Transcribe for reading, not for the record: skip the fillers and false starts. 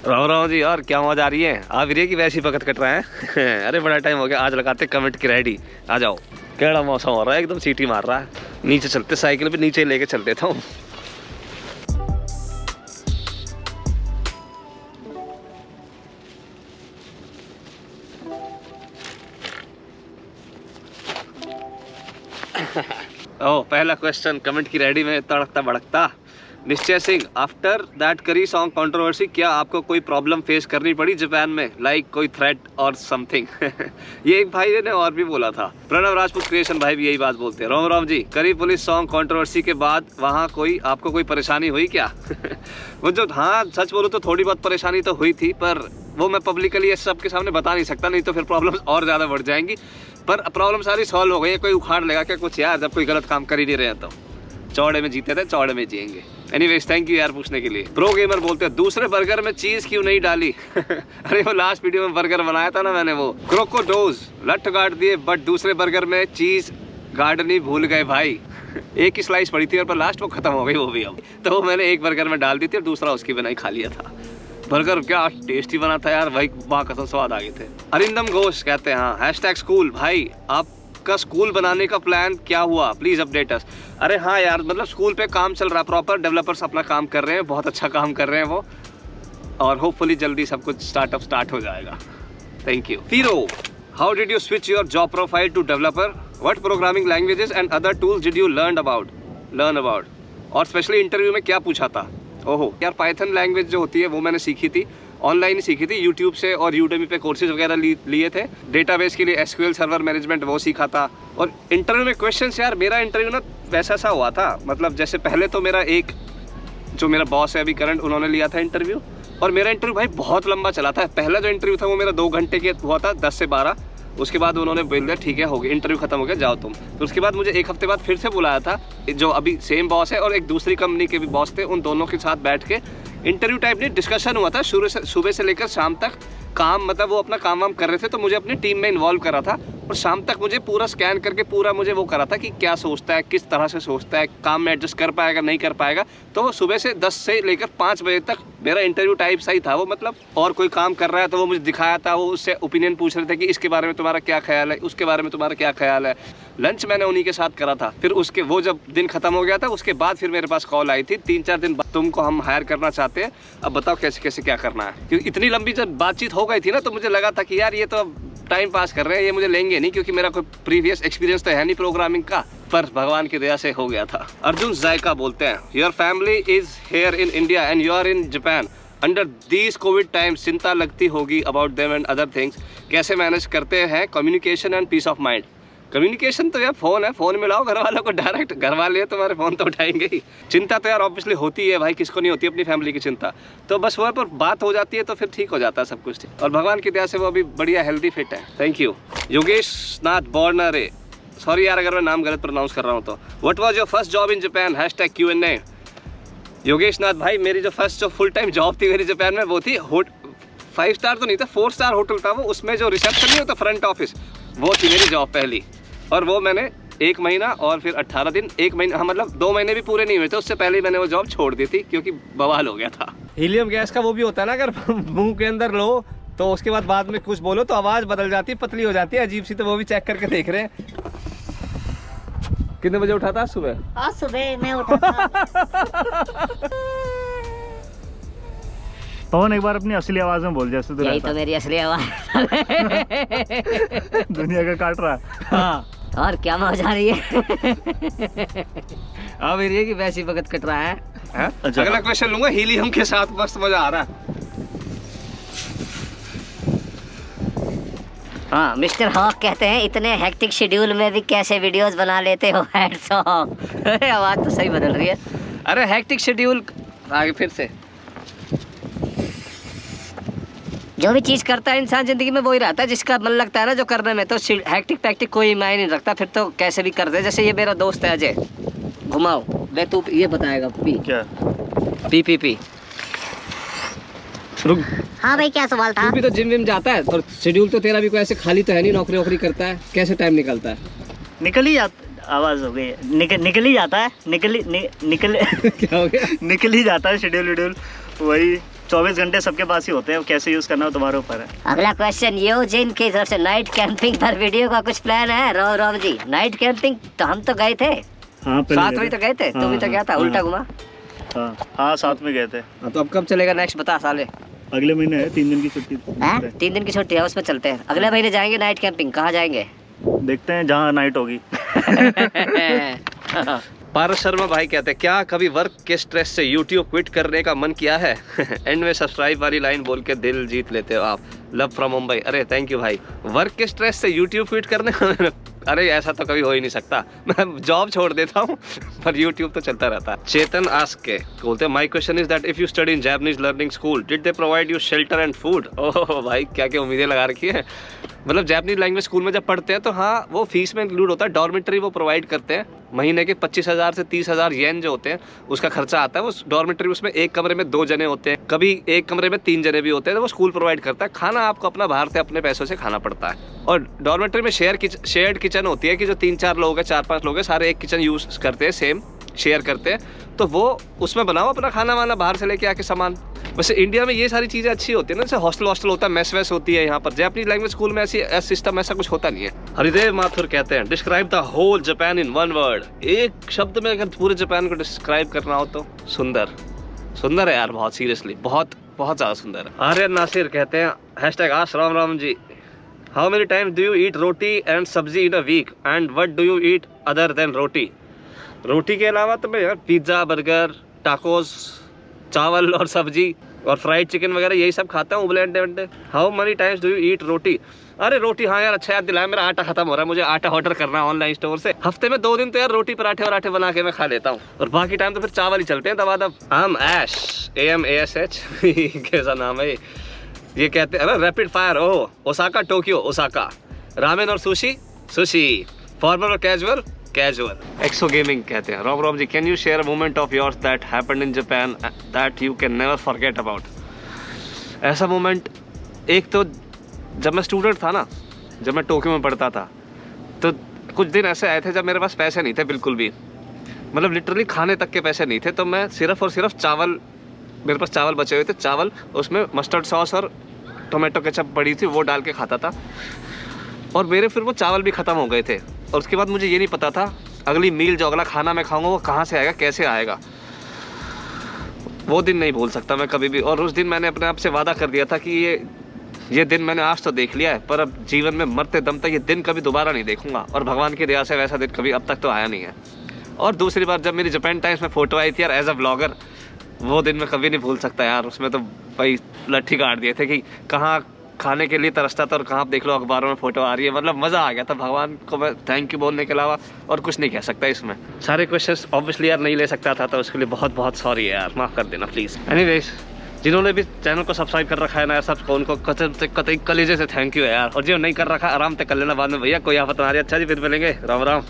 राम राम जी। और क्या मौज आ रही है? आप वीरे की वैसी वक्त कट रहा है। अरे बड़ा टाइम हो गया, आज लगाते कमेंट की रेडी। आ जाओ। केड़ा मौसम हो रहा है, एकदम सीटी मार रहा है। नीचे चलते, साइकिल पे नीचे लेके चल देता हूँ। ओह, पहला क्वेश्चन कमेंट की रेडी में तड़कता भड़कता। निश्चय सिंह, आफ्टर दैट करी सॉन्ग कंट्रोवर्सी, क्या आपको कोई प्रॉब्लम फेस करनी पड़ी जापान में, लाइक कोई थ्रेट और समथिंग? ये एक भाई ने और भी बोला था। प्रणव राजपूत क्रिएशन भाई भी यही बात बोलते हैं। राम राम जी। करी पुलिस सॉन्ग कंट्रोवर्सी के बाद वहाँ आपको कोई परेशानी हुई क्या? मुझे हाँ, सच बोलूं तो थोड़ी बहुत परेशानी तो हुई थी, पर वो मैं पब्लिकली सबके सामने बता नहीं सकता, नहीं तो फिर प्रॉब्लम्स और ज्यादा बढ़ जाएंगी। पर प्रॉब्लम सारी सॉल्व हो गई। कोई उखाड़ लेगा क्या कुछ यार, जब कोई गलत काम कर ही नहीं रहे तो। चौड़े में जीते थे, चौड़े में जिएंगे। एनीवेज, थैंक यू यार पूछने के लिए। प्रो गेमर बोलते हैं, दूसरे बर्गर में चीज क्यों नहीं डाली? अरे वो लास्ट वीडियो में बर्गर बनाया था ना मैंने, वो क्रोकोडोज लट गाड़ दिए, बट दूसरे बर्गर में चीज गाड़नी भूल गए भाई। एक ही स्लाइस पड़ी थी और पर लास्ट वो खत्म हो गई, वो भी अब। तो वो मैंने एक बर्गर में डाल दी थी और दूसरा उसकी बनाई खा लिया था। बर्गर क्या टेस्टी बना था यार भाई, वहाँ कसम स्वाद आ गए थे। अरिंदम घोष कहते हैं, हाँ #स्कूल भाई, आपका स्कूल बनाने का प्लान क्या हुआ, प्लीज अपडेट अस। अरे हाँ यार, मतलब स्कूल पे काम चल रहा है प्रॉपर, डेवलपर्स अपना काम कर रहे हैं, बहुत अच्छा काम कर रहे हैं वो, और होपफुली जल्दी सब कुछ स्टार्ट हो जाएगा। Thank you. तीरो, how did you switch your job profile to developer? What programming languages and other tools did you learn about? और स्पेशली इंटरव्यू में क्या पूछा था? ओहो यार, पाइथन लैंग्वेज जो होती है वो मैंने सीखी थी, ऑनलाइन ही सीखी थी, यूट्यूब से और यूडेमी पे कोर्सेज वगैरह लिए थे। डेटाबेस के लिए एसक्यूएल सर्वर मैनेजमेंट वो सीखा था। और इंटरव्यू में क्वेश्चंस, यार मेरा इंटरव्यू ना वैसा सा हुआ था, मतलब जैसे पहले तो जो मेरा बॉस है अभी करंट, उन्होंने लिया था इंटरव्यू, और मेरा इंटरव्यू भाई बहुत लंबा चला था। पहला जो इंटरव्यू था वो मेरा 2 घंटे के हुआ था, 10 से 12। उसके बाद उन्होंने बोल दिया ठीक है, हो गया इंटरव्यू खत्म हो गया, जाओ तुम। तो उसके बाद मुझे 1 हफ्ते बाद फिर से बुलाया था, जो अभी सेम बॉस है और एक दूसरी कंपनी के भी बॉस थे, उन दोनों के साथ बैठ के इंटरव्यू टाइप नहीं, डिस्कशन हुआ था। सुबह से लेकर शाम तक काम, मतलब वो अपना काम वाम कर रहे थे, तो मुझे अपनी टीम में इन्वॉल्व करा था, और शाम तक मुझे पूरा स्कैन करके पूरा मुझे वो करा था कि क्या सोचता है, किस तरह से सोचता है, काम में एडजस्ट कर पाएगा नहीं कर पाएगा। तो सुबह से 10 से लेकर 5 बजे तक मेरा इंटरव्यू टाइप सही था वो, मतलब और कोई काम कर रहा है तो वो मुझे दिखाया था, वो उससे ओपिनियन पूछ रहे थे कि इसके बारे में तुम्हारा क्या ख्याल है, उसके बारे में तुम्हारा क्या ख्याल है। लंच मैंने उन्हीं के साथ करा था। फिर उसके वो जब दिन खत्म हो गया था, उसके बाद फिर मेरे पास कॉल आई थी 3-4 दिन बाद, तुमको हम हायर करना चाहते हैं, अब बताओ कैसे कैसे क्या करना है। क्योंकि इतनी लंबी जब बातचीत हो गई थी ना, तो मुझे लगा था कि यार ये तो टाइम पास कर रहे हैं, ये मुझे लेंगे नहीं, क्योंकि मेरा कोई प्रीवियस एक्सपीरियंस तो है नहीं प्रोग्रामिंग का। पर भगवान की दया से हो गया था। अर्जुन जायका बोलते हैं, your family is here in India and you are in Japan under these COVID times, चिंता लगती होगी about them and other things, कैसे मैनेज करते हैं communication and peace of mind? Communication तो यार फोन है, फोन मिलाओ घर वालों को डायरेक्ट, घर वाले तुम्हारे फोन तो उठाएंगे ही। चिंता तो यार ऑब्वियसली होती है भाई, किसको नहीं होती अपनी फैमिली की चिंता। तो बस वो पर बात हो जाती है तो फिर ठीक हो जाता है सब कुछ, और भगवान की दया से वो अभी बढ़िया हेल्दी फिट है। Thank you. योगेश नाथ बॉर्नरे, सॉरी यार अगर मैं नाम गलत प्रोनाउंस कर रहा हूँ तो। What was your first job in Japan? #Q&A। Yogesh Nath भाई, मेरी जो फर्स्ट जो फुल टाइम जॉब थी मेरी जापान में, वो थी 5 स्टार तो नहीं था, 4 स्टार होटल था वो, उसमें जो रिसेप्शन नहीं होता फ्रंट ऑफिस, वो थी मेरी जॉब पहली। और वो मैंने 1 महीना और फिर 18 दिन, 1 महीना, हाँ मतलब 2 महीने भी पूरे नहीं हुए थे, उससे पहले मैंने वो जॉब छोड़ दी थी क्योंकि बवाल हो गया था। हीलियम गैस का वो भी होता है ना, अगर मुंह के अंदर लो तो उसके बाद में कुछ बोलो तो आवाज़ बदल जाती है, पतली हो जाती है अजीब सी, तो वो भी चेक करके देख रहे हैं। कितने बजे उठा था सुबह? आज सुबह मैं उठा था। पवन एक बार अपनी असली आवाज में बोल, जैसे यही तो मेरी असली आवाज। दुनिया का काट रहा है। हाँ, और क्या मौज आ रही है। हाँ मेरी की वैसी वक्त कट रहा है। अच्छा, अगला क्वेश्चन लूंगा हीलियम के साथ, मस्त मजा आ रहा है। हाँ, मिस्टर हॉक कहते हैं, इतने हेक्टिक शेड्यूल में भी कैसे वीडियोस बना लेते हो, हैट्स ऑफ। आवाज तो सही बदल रही है। अरे हेक्टिक शेड्यूल, आगे फिर से। जो भी चीज करता है इंसान जिंदगी में वही रहता है, जिसका मन लगता है ना जो करने में, तो हेक्टिक टैक्टिक कोई मायने नहीं रखता, फिर तो कैसे भी कर दे। जैसे ये मेरा दोस्त है अजय, घुमाओ वे, तू ये बताएगा पी क्या? पी पी पी रुक, हाँ भाई क्या सवाल था? तू भी तो जिम विम जाता है और शेड्यूल तो तेरा भी कोई ऐसे खाली तो है नहीं, नौकरी वोकरी करता है, कैसे टाइम निकलता है? निकल ही जाता, आवाज हो गई, निकल ही जाता है, निकल क्या हो गया? निकल ही जाता है शेड्यूल वेड्यूल, वही 24 घंटे सबके पास ही होते हैं, कैसे यूज करना हो तुम्हारे ऊपर है। अगला क्वेश्चन यूजिन की तरफ से, नाइट कैंपिंग पर वीडियो का कुछ प्लान है? राम जी, नाइट कैंपिंग तो हम तो गए थे, हाँ साथ में तो गए थे, तू भी तो गया था, हाँ, उल्टा घुमा। हाँ साथ में गए थे। तो अब कब चलेगा नेक्स्ट बता साले? अगले महीने है 3 दिन की छुट्टी। 3 दिन की छुट्टी है, उसमें चलते हैं। अगले महीने जाएंगे नाइट कैंपिंग। कहाँ जाएंगे? देखते हैं जहाँ नाइट होगी। पारस शर्मा भाई कहते हैं क्या कभी वर्क के स्ट्रेस से YouTube क्विट करने का मन किया है? एंड में सब्सक्राइब वाली लाइन बोल के दिल जीत लेते हो आप। Love from Mumbai. अरे थैंक यू भाई। वर्क के स्ट्रेस से YouTube क्विट करने का अरे ऐसा तो कभी हो ही नहीं सकता। मैं जॉब छोड़ देता हूँ पर YouTube तो चलता रहता है। चेतन आस्क के बोलते हैं my question is that if you study in Japanese learning school did they provide you shelter and food? Oh भाई क्या क्या उम्मीदें लगा रखी है। मतलब जापानीज लैंग्वेज स्कूल में जब पढ़ते हैं तो हाँ वो फीस में इंक्लूड होता है, डॉर्मेटरी वो प्रोवाइड करते हैं। महीने के 25,000 से 30,000 येन जो होते हैं उसका खर्चा आता है। वो डॉर्मेटरी उसमें एक कमरे में 2 जने होते हैं, कभी एक कमरे में 3 जने भी होते हैं, तो वो स्कूल प्रोवाइड करता है। खाना आपको अपना बाहर से अपने पैसों से खाना पड़ता है। और डॉर्मेटरी में शेयर्ड किचन होती है कि जो 3-4 लोग हैं, 4-5 लोग हैं, सारे एक किचन यूज करते हैं, सेम शेयर करते हैं, तो वो उसमें बनाओ अपना खाना वाना बाहर से लेके आके सामान। वैसे इंडिया में ये सारी चीज़ें अच्छी होती है ना, जैसे हॉस्टल होता है, मेस वेस होती है। यहाँ पर जापानीज लैंग्वेज स्कूल में ऐसी सिस्टम ऐसा कुछ होता नहीं है। हरिदेव माथुर कहते हैं describe the whole Japan in 1 word. एक शब्द में अगर पूरे जापान को डिस्क्राइब करना हो तो सुंदर। सुंदर है यार, बहुत सीरियसली, बहुत बहुत ज़्यादा सुंदर है। आर्यन नासिर कहते हैं hashtag Ash Ram ji how many times do you eat roti and sabzi in a week and what do you eat other than roti? रोटी के अलावा तो मैं यार पिज्ज़ा, बर्गर, टाकोस, चावल और सब्जी और फ्राइड चिकन वगैरह यही सब खाता हूँ, उबले अंडे वंडे। How many times do you eat roti? अरे रोटी, हाँ यार अच्छा याद दिलाया, मेरा आटा खत्म हो रहा है, मुझे आटा ऑर्डर करना है ऑनलाइन स्टोर से। हफ्ते में 2 दिन तो यार रोटी पराठे बना के मैं खा लेता हूँ, और बाकी टाइम तो फिर चावल ही चलते हैं दबा दब। AMASH AMASH कैसा नाम है ये कहते हैं रैपिड फायर। ओ ओसाका टोक्यो ओसाका। रामेन और सुशी फॉर्मल और कैजुअल। एक्सो गेमिंग कहते हैं रोम जी can you share a moment of yours that happened in Japan that you can never forget about? ऐसा मोमेंट एक तो जब मैं स्टूडेंट था ना, जब मैं टोक्यो में पढ़ता था, तो कुछ दिन ऐसे आए थे जब मेरे पास पैसे नहीं थे बिल्कुल भी, मतलब लिटरली खाने तक के पैसे नहीं थे। तो मैं सिर्फ और सिर्फ चावल, मेरे पास चावल बचे हुए थे, चावल उसमें मस्टर्ड सॉस और टोमेटो केचप पड़ी थी वो डाल के खाता था। और मेरे फिर वो चावल भी ख़त्म हो गए थे, और उसके बाद मुझे ये नहीं पता था अगली मील जो अगला खाना मैं खाऊंगा वो कहाँ से आएगा, कैसे आएगा। वो दिन नहीं भूल सकता मैं कभी भी। और उस दिन मैंने अपने आप से वादा कर दिया था कि ये दिन मैंने आज तो देख लिया है, पर अब जीवन में मरते दम तक ये दिन कभी दोबारा नहीं देखूंगा। और भगवान की दया से वैसा दिन कभी अब तक तो आया नहीं है। और दूसरी बार जब मेरी जापान टाइम्स में फ़ोटो आई थी यार एज अ ब्लॉगर, वो दिन मैं कभी नहीं भूल सकता यार। उसमें तो भाई लट्ठी काट दिए थे कि कहाँ खाने के लिए तरसता था और कहाँ आप देख लो अखबारों में फ़ोटो आ रही है। मतलब मज़ा आ गया था। भगवान को मैं थैंक यू बोलने के अलावा और कुछ नहीं कह सकता इसमें। सारे क्वेश्चंस ऑब्वियसली यार नहीं ले सकता था, तो उसके लिए बहुत बहुत सॉरी है यार, माफ़ कर देना प्लीज़। एनीवेज जिन्होंने भी चैनल को सब्सक्राइब कर रखा है ना यार, सबको उनको कतई कलेजे से थैंक यू है यार। और जो नहीं कर रखा आराम से कर लेना बाद में भैया, कोई आफत ना आ रही। अच्छा जी फिर मिलेंगे, राम राम।